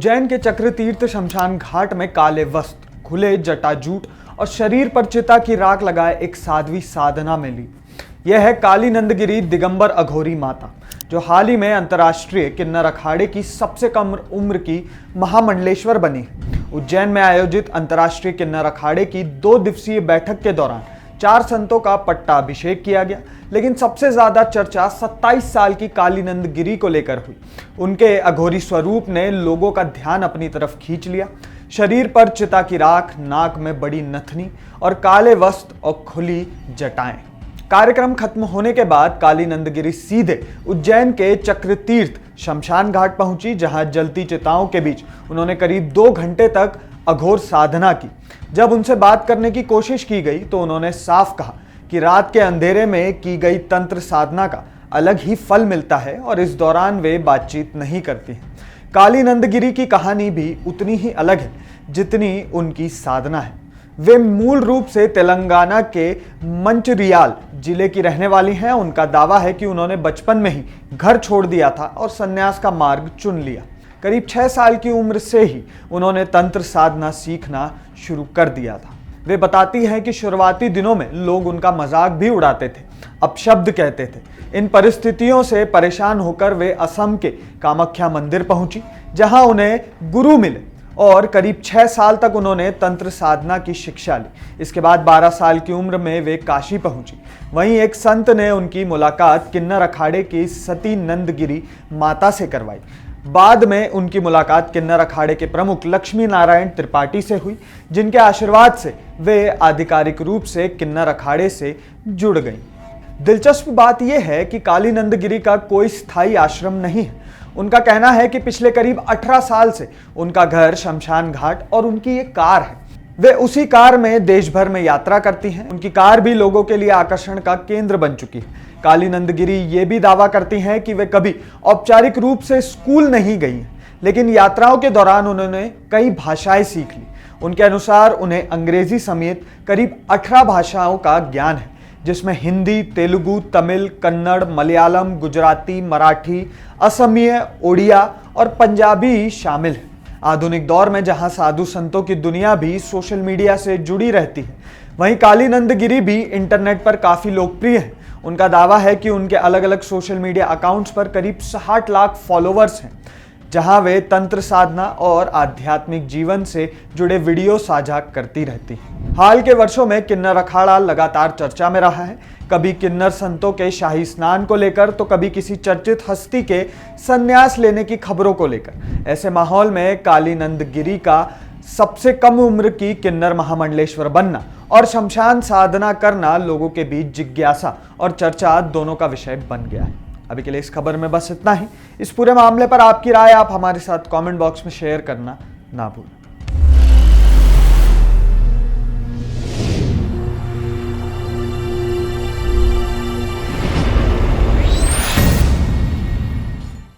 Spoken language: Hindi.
उज्जैन के चक्रतीर्थ शमशान घाट में काले वस्त्र, खुले जटाजूट और शरीर पर चिता की राख लगाए एक साध्वी साधना में ली। यह है काली नंदगिरी दिगंबर अघोरी माता, जो हाल ही में अंतर्राष्ट्रीय किन्नर अखाड़े की सबसे कम उम्र की महामंडलेश्वर बनी है। उज्जैन में आयोजित अंतर्राष्ट्रीय किन्नर अखाड़े की 2 दिवसीय बैठक के दौरान 4 संतों का पट्टाभिषेक किया गया, लेकिन सबसे ज्यादा चर्चा 27 साल की काली नंदगिरी को लेकर हुई। उनके अघोरी स्वरूप ने लोगों का ध्यान अपनी तरफ खींच लिया। शरीर पर चिता की राख, नाक में बड़ी नथनी और काले वस्त्र और खुली जटाएं। कार्यक्रम खत्म होने के बाद काली नंदगिरी सीधे उज्जैन के चक्रतीर्थ शमशान घाट पहुंची, जहां जलती चिताओं के बीच उन्होंने करीब 2 घंटे तक अघोर साधना की। जब उनसे बात करने की कोशिश की गई तो उन्होंने साफ कहा कि रात के अंधेरे में की गई तंत्र साधना का अलग ही फल मिलता है और इस दौरान वे बातचीत नहीं करती हैं। काली नंदगिरी की कहानी भी उतनी ही अलग है जितनी उनकी साधना है। वे मूल रूप से तेलंगाना के मंचिरियाल जिले की रहने वाली हैं। उनका दावा है कि उन्होंने बचपन में ही घर छोड़ दिया था और संन्यास का मार्ग चुन लिया। करीब 6 साल की उम्र से ही उन्होंने तंत्र साधना सीखना शुरू कर दिया था। वे बताती हैं कि शुरुआती दिनों में लोग उनका मजाक भी उड़ाते थे, अपशब्द कहते थे। इन परिस्थितियों से परेशान होकर वे असम के कामाख्या मंदिर पहुंची, जहां उन्हें गुरु मिले और करीब 6 साल तक उन्होंने तंत्र साधना की शिक्षा ली। इसके बाद 12 साल की उम्र में वे काशी पहुंची। वहीं एक संत ने उनकी मुलाकात किन्नर अखाड़े की सती नंदगिरी माता से करवाई। बाद में उनकी मुलाकात किन्नर अखाड़े के प्रमुख लक्ष्मी नारायण त्रिपाठी से हुई, जिनके आशीर्वाद से वे आधिकारिक रूप से किन्नर अखाड़े से जुड़ गईं। दिलचस्प बात यह है कि काली नंदगिरी का कोई स्थायी आश्रम नहीं है। उनका कहना है कि पिछले करीब 18 साल से उनका घर शमशान घाट और उनकी एक कार है। वे उसी कार में देश भर में यात्रा करती हैं। उनकी कार भी लोगों के लिए आकर्षण का केंद्र बन चुकी है। काली नंदगिरी ये भी दावा करती हैं कि वे कभी औपचारिक रूप से स्कूल नहीं गई हैं, लेकिन यात्राओं के दौरान उन्होंने कई भाषाएं सीख ली। उनके अनुसार उन्हें अंग्रेजी समेत करीब 18 भाषाओं का ज्ञान है, जिसमें हिंदी, तेलुगु, तमिल, कन्नड़, मलयालम, गुजराती, मराठी, असमिया, ओडिया और पंजाबी शामिल है। आधुनिक दौर में जहां साधु संतों की दुनिया भी सोशल मीडिया से जुड़ी रहती है, वहीं काली नंदगिरी भी इंटरनेट पर काफी लोकप्रिय है। उनका दावा है कि उनके अलग अलग सोशल मीडिया अकाउंट्स पर करीब 60 लाख फॉलोवर्स हैं, जहां वे तंत्र साधना और आध्यात्मिक जीवन से जुड़े वीडियो साझा करती रहती हैं। हाल के वर्षों में किन्नर अखाड़ा लगातार चर्चा में रहा है, कभी किन्नर संतों के शाही स्नान को लेकर तो कभी किसी चर्चित हस्ती के संन्यास लेने की खबरों को लेकर। ऐसे माहौल में काली नंदगिरी का सबसे कम उम्र की किन्नर महामंडलेश्वर बनना और शमशान साधना करना लोगों के बीच जिज्ञासा और चर्चा दोनों का विषय बन गया है। अभी के लिए इस खबर में बस इतना ही। इस पूरे मामले पर आपकी राय आप हमारे साथ कमेंट बॉक्स में शेयर करना ना भूलें।